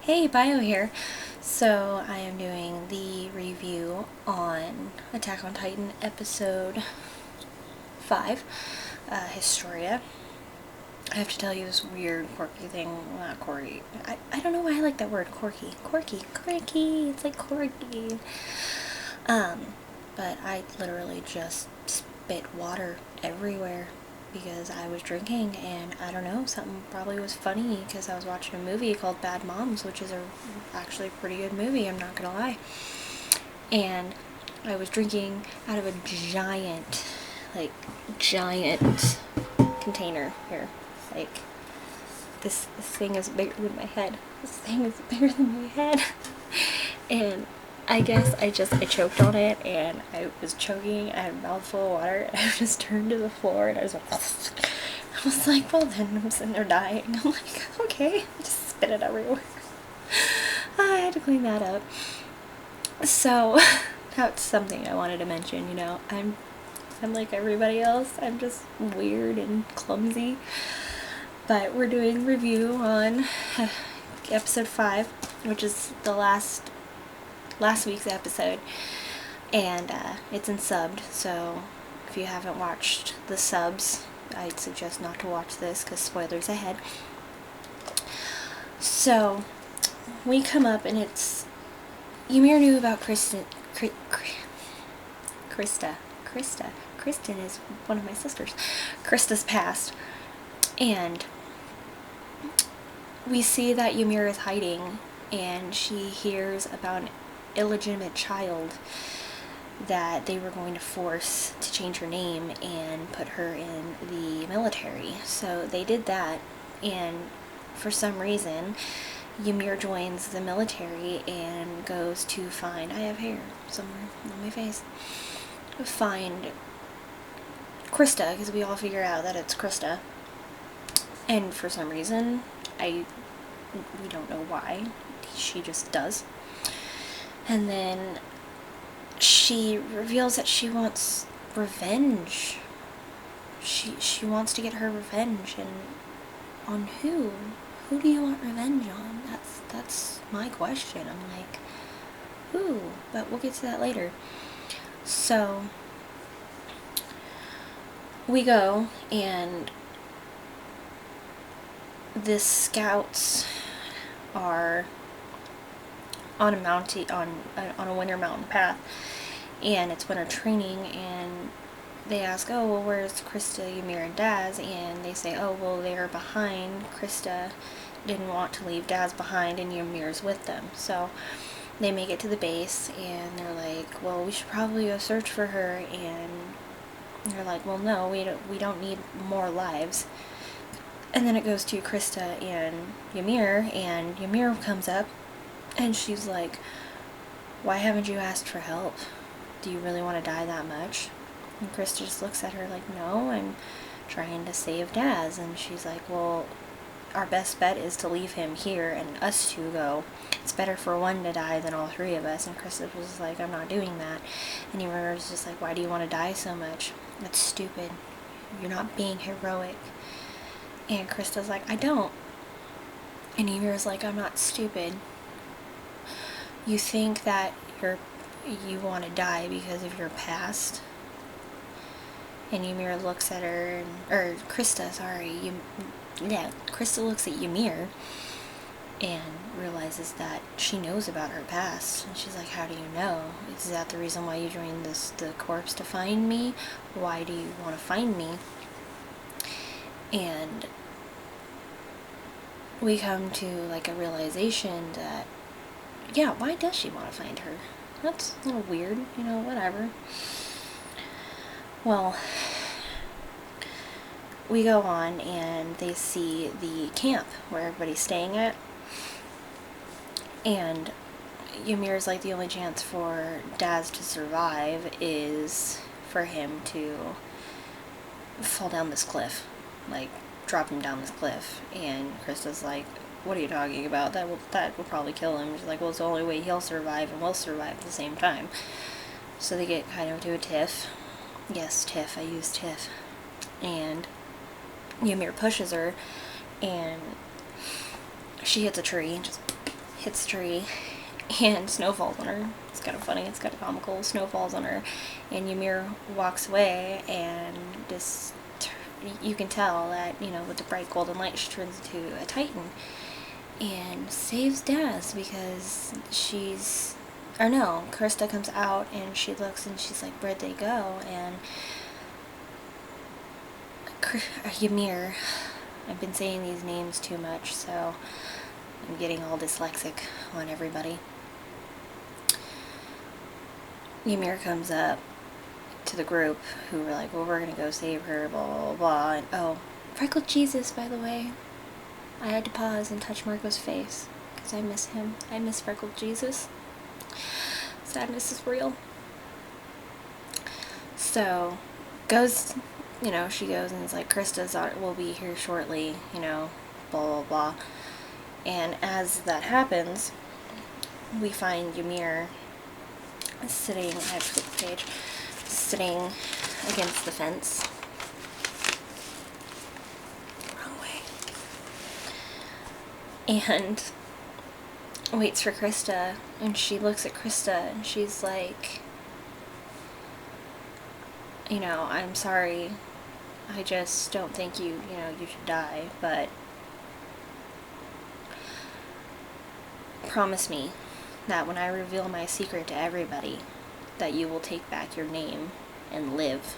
Hey, Bio here. So I am doing the review on Attack on Titan episode 5, Historia. I have to tell you this weird quirky thing, not quirky. I don't know why I like that word, quirky. Quirky. It's like quirky. But I literally just spit water everywhere because I was drinking, and I don't know, something probably was funny because I was watching a movie called Bad Moms, which is actually a pretty good movie, I'm not gonna lie. And I was drinking out of a giant container here. Like, this thing is bigger than my head. And I guess I choked on it, and I was choking. I had a mouthful of water, and I just turned to the floor, and I was like, well then, I'm sitting there dying. I'm like, okay, just spit it everywhere. I had to clean that up. So that's something I wanted to mention. I'm like everybody else. I'm just weird and clumsy. But we're doing review on episode 5, which is the last week's episode, and it's in subbed, so if you haven't watched the subs, I'd suggest not to watch this because spoilers ahead. So we come up, and it's Ymir knew about Kristen is one of my sisters. Krista's past, and we see that Ymir is hiding, and she hears about an illegitimate child that they were going to force to change her name and put her in the military. So they did that, and for some reason Ymir joins the military and goes to find, I have hair somewhere on my face, find Krista, because we all figure out that it's Krista. And for some reason, we don't know why, she just does. And then she reveals that she wants revenge. She wants to get her revenge, and on who? Who do you want revenge on? That's my question. I'm like, who? But we'll get to that later. So we go, and the scouts are on a winter mountain path, and it's winter training, and they ask, oh, well, where's Krista, Ymir, and Daz? And they say, oh, well, they're behind. Krista didn't want to leave Daz behind, and Ymir's with them. So they make it to the base, and they're like, well, we should probably go search for her. And they're like, well, no, we don't need more lives. And then it goes to Krista and Ymir comes up, and she's like, why haven't you asked for help? Do you really want to die that much? And Krista just looks at her like, no, I'm trying to save Daz. And she's like, well, our best bet is to leave him here and us two go. It's better for one to die than all three of us. And Krista was like, I'm not doing that. And Ymir was just like, why do you want to die so much? That's stupid. You're not being heroic. And Krista's like, I don't. And Ymir's like, I'm not stupid. You think that you want to die because of your past? And Ymir looks at her, Krista looks at Ymir and realizes that she knows about her past. And she's like, how do you know? Is that the reason why you joined the corps, to find me? Why do you want to find me? And we come to like a realization that, yeah, why does she want to find her? That's a little weird, whatever. Well, we go on, and they see the camp where everybody's staying at, and Ymir's like, the only chance for Daz to survive is for him to fall down this cliff, like drop him down this cliff. And Krista's like, what are you talking about? That will probably kill him. She's like, well, it's the only way he'll survive, and we'll survive at the same time. So they get kind of to a tiff. Yes, tiff. I use tiff. And Ymir pushes her, and she hits a tree and just hits a tree, and snow falls on her. It's kind of funny, it's kind of comical. Snow falls on her, and Ymir walks away, and this, you can tell that, you know, with the bright golden light, she turns into a Titan, and saves Daz, because she's, or no, Krista comes out, and she looks, and she's like, where'd they go? And Ymir, I've been saying these names too much, so I'm getting all dyslexic on everybody. Ymir comes up to the group, who were like, well, we're gonna go save her, blah, blah, blah, and oh, Freckled Jesus, by the way. I had to pause and touch Marco's face, because I miss him. I miss Freckled Jesus. Sadness is real. So, goes, you know, she goes and is like, Krista's will be here shortly, you know, blah, blah, blah. And as that happens, we find Ymir sitting, I have to flip the page, sitting against the fence. Wrong way. And waits for Krista, and she looks at Krista, and she's like, you know, I'm sorry, I just don't think you know, you should die, but promise me that when I reveal my secret to everybody, that you will take back your name and live.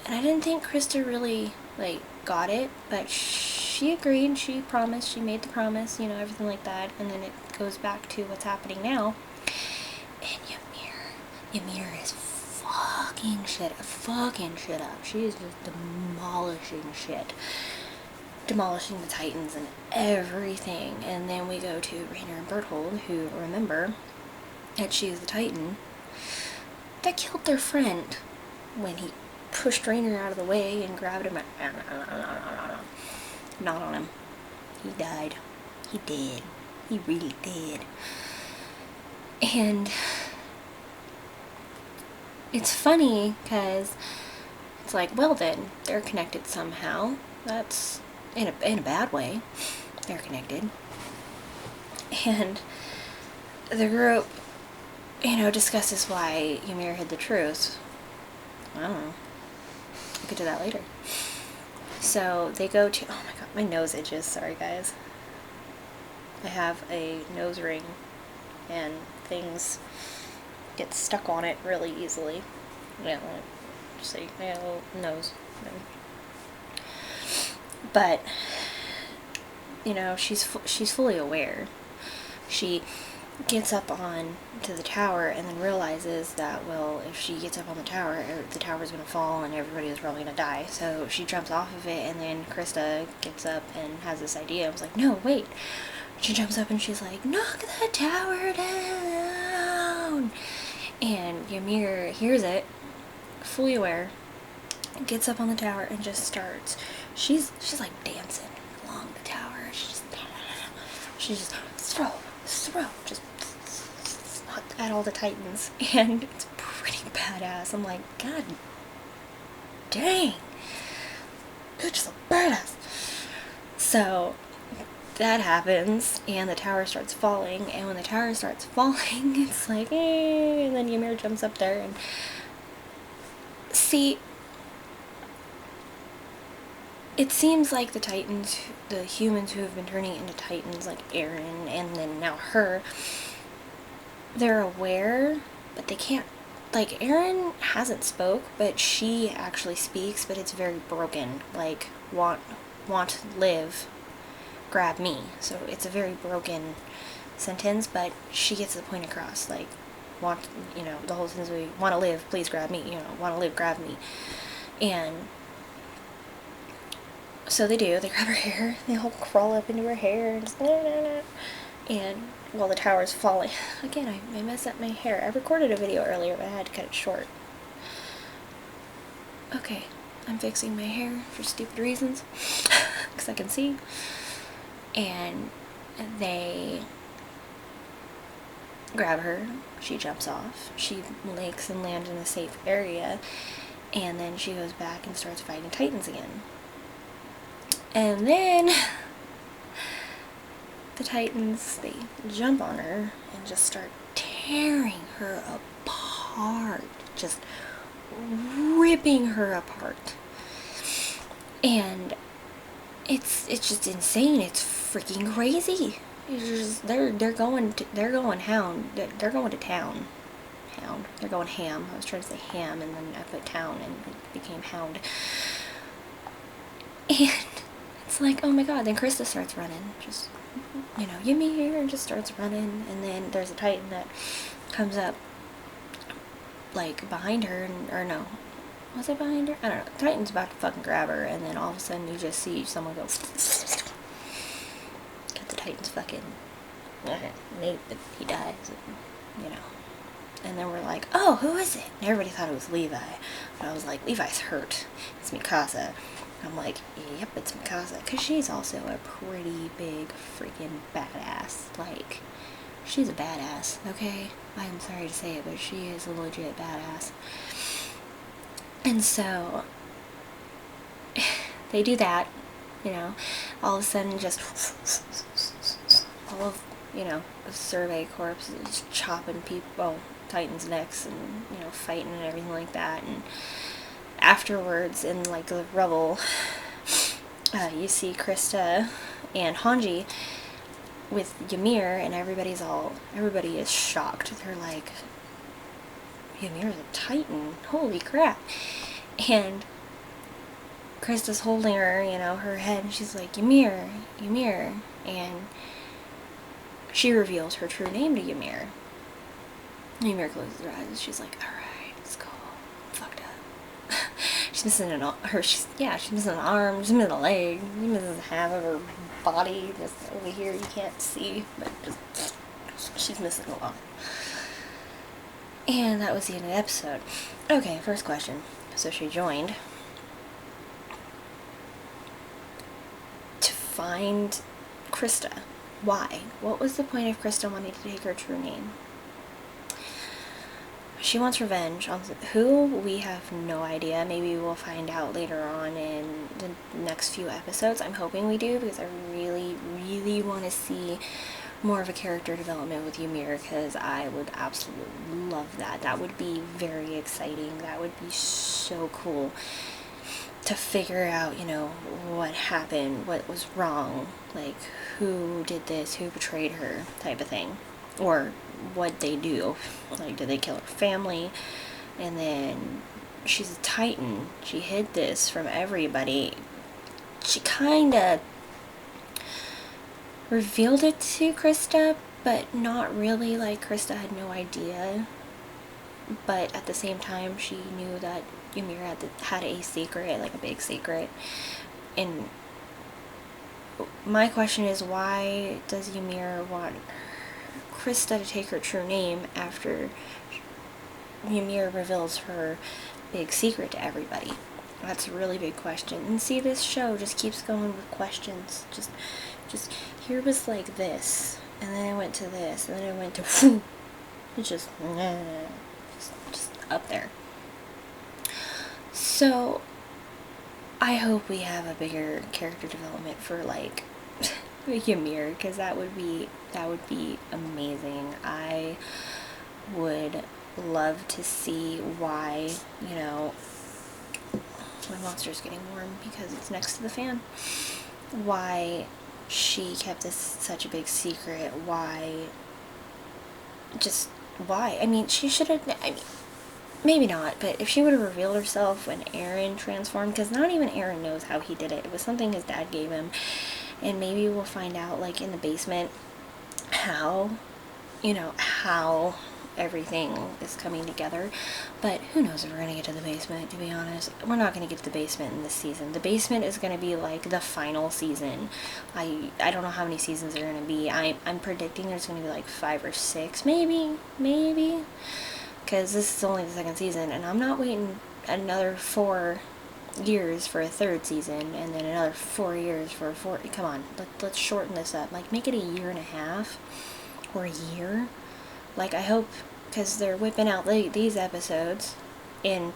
And I didn't think Krista really, like, got it, but she agreed, she promised, she made the promise, you know, everything like that, and then it goes back to what's happening now. And Ymir is fucking shit up. She is just demolishing shit. Demolishing the Titans and everything. And then we go to Rainer and Berthold, who remember that she is the Titan that killed their friend when he pushed Rainer out of the way and grabbed him. Not on him. He died. He did. He really did. And it's funny because it's like, well then, they're connected somehow. That's in a bad way. They're connected. And the group, you know, discusses why Ymir hid the truth. I don't know. We'll get to that later. So they go to, oh my god, my nose itches, sorry guys. I have a nose ring and things get stuck on it really easily. Yeah, see, I have a little nose ring. But, you know, she's fully aware. She gets up on to the tower and then realizes that, well, if she gets up on the tower's gonna fall and everybody is probably gonna die. So she jumps off of it, and then Krista gets up and has this idea. I was like, no, wait. She jumps up and she's like, knock the tower down! And Ymir hears it, fully aware, gets up on the tower and just starts. She's like dancing along the tower. She's just throw, just at all the Titans, and it's pretty badass. I'm like, god dang, you're just a badass. So that happens, and the tower starts falling, and when the tower starts falling, it's like, eh, and then Ymir jumps up there, and see, it seems like the Titans, the humans who have been turning into Titans, like Eren, and then now her, they're aware, but they can't, like, Eren hasn't spoke, but she actually speaks, but it's very broken, like, want, live, grab me. So it's a very broken sentence, but she gets the point across, like, want, you know, the whole sentence, we want to live, please grab me, you know, want to live, grab me. And so they do, they grab her hair, they all crawl up into her hair, and just, and while the tower's falling, again, I messed up my hair. I recorded a video earlier, but I had to cut it short. Okay, I'm fixing my hair for stupid reasons, because I can see. And they grab her, she jumps off, she lakes and lands in a safe area, and then she goes back and starts fighting Titans again. And then the Titans, they jump on her and just start tearing her apart. Just ripping her apart. And it's just insane. It's freaking crazy. It's just, they're going to town. They're going ham. I was trying to say ham and then I put town and it became hound. And it's like, oh my god, then Krista starts running. Just, Ymir, and just starts running, and then there's a Titan that comes up like behind her, or no, was it behind her? I don't know. Titan's about to fucking grab her, and then all of a sudden you just see someone go get the Titan's fucking he dies, and then we're like, oh, who is it? And everybody thought it was Levi, but I was like, Levi's hurt. It's Mikasa. I'm like, yep, it's Mikasa, because she's also a pretty big freaking badass. Like, she's a badass, okay? I'm sorry to say it, but she is a legit badass. And so, they do that, all of a sudden just, all of, the Survey Corps is chopping Titans' necks and, fighting and everything like that, and afterwards, in like the rubble, you see Krista and Hanji with Ymir, and everybody is shocked. They're like, Ymir's a Titan, holy crap. And Krista's holding her, her head, and she's like, Ymir, and she reveals her true name to Ymir. Ymir closes her eyes and she's like, alright, let's go. I'm fucked up. She's missing an arm, she's missing an arm, she's missing a leg, she's missing half of her body, just over here you can't see, but just, she's missing a lot. And that was the end of the episode. Okay, first question. So she joined to find Krista. Why? What was the point of Krista wanting to take her true name? She wants revenge on who? We have no idea. Maybe we'll find out later on in the next few episodes. I'm hoping we do, because I really, really want to see more of a character development with Ymir, because I would absolutely love that. That would be very exciting. That would be so cool to figure out, what happened, what was wrong, like who did this, who betrayed her, type of thing. Or what they do. Like, did they kill her family? And then she's a Titan. She hid this from everybody. She kinda revealed it to Krista, but not really. Like, Krista had no idea. But at the same time, she knew that Ymir had a secret, like a big secret. And my question is, why does Ymir want Krista to take her true name after Ymir reveals her big secret to everybody? That's a really big question. And see, this show just keeps going with questions. Just here was like this, and then I went to this, and then I went to it's just up there. So I hope we have a bigger character development for like Ymir, because that would be amazing. I would love to see why, my monster's getting warm because it's next to the fan, why she kept this such a big secret, why, I mean, she should have, maybe not, but if she would have revealed herself when Eren transformed, because not even Eren knows how he did it. It was something his dad gave him, and maybe we'll find out, like, in the basement, how everything is coming together. But who knows if we're going to get to the basement, to be honest. We're not going to get to the basement in this season. The basement is going to be, like, the final season. I don't know how many seasons there are going to be. I'm predicting there's going to be, like, 5 or 6, maybe, because this is only the second season, and I'm not waiting another 4 years for a third season, and then another 4 years for a fourth. Come on, let's shorten this up. Like, make it a year and a half, or a year. Like, I hope, because they're whipping out these episodes in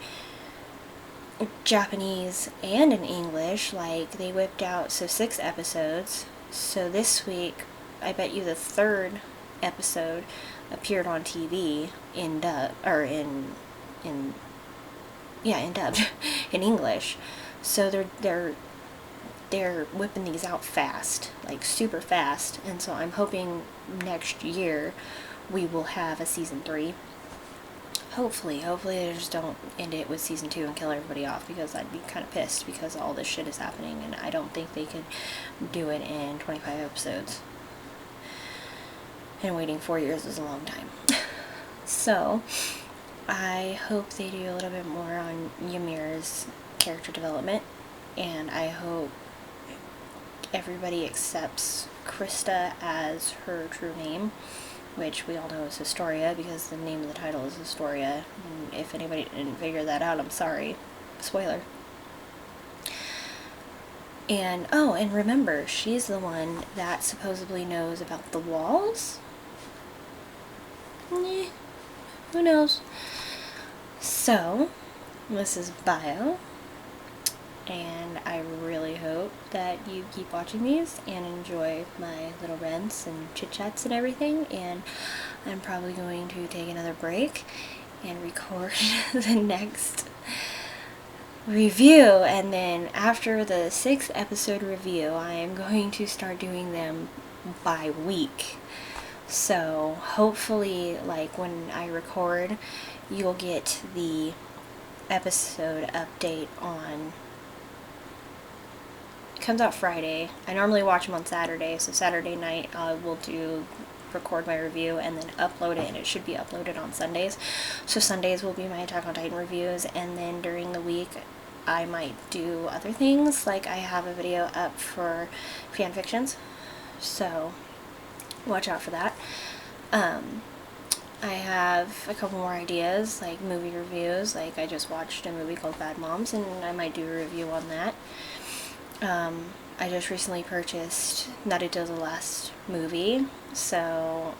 Japanese and in English. Like, they whipped out 6 episodes. So this week I bet you the third episode appeared on TV in dub, or in yeah, in dubbed in English. So they're whipping these out fast, like super fast, and so I'm hoping next year we will have a season 3. Hopefully they just don't end it with season 2 and kill everybody off, because I'd be kind of pissed, because all this shit is happening and I don't think they could do it in 25 episodes. And waiting 4 years is a long time. So I hope they do a little bit more on Ymir's character development, and I hope everybody accepts Krista as her true name, which we all know is Historia, because the name of the title is Historia. And if anybody didn't figure that out, I'm sorry. Spoiler. And, oh, and remember, she's the one that supposedly knows about the walls? Who knows? So, this is Bio, and I really hope that you keep watching these and enjoy my little rants and chit-chats and everything, and I'm probably going to take another break and record the next review, and then after the 6th episode review, I am going to start doing them by week. So hopefully, like, when I record, you'll get the episode update on... It comes out Friday. I normally watch them on Saturday, so Saturday night I will record my review and then upload it, and it should be uploaded on Sundays. So Sundays will be my Attack on Titan reviews, and then during the week I might do other things, like I have a video up for fanfictions, so watch out for that. I have a couple more ideas, like movie reviews. Like, I just watched a movie called Bad Moms, and I might do a review on that. I just recently purchased Naruto the Last movie, so...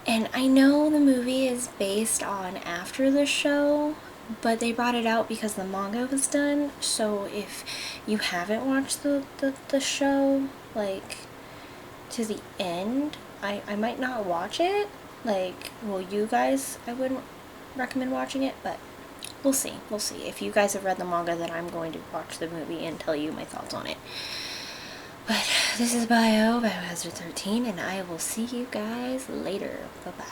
And I know the movie is based on after the show, but they brought it out because the manga was done, so if you haven't watched the show, like, to the end, I might not watch it. Like, well, you guys, I wouldn't recommend watching it, but we'll see. We'll see. If you guys have read the manga, then I'm going to watch the movie and tell you my thoughts on it. But this is Biohazard 13, and I will see you guys later. Bye-bye.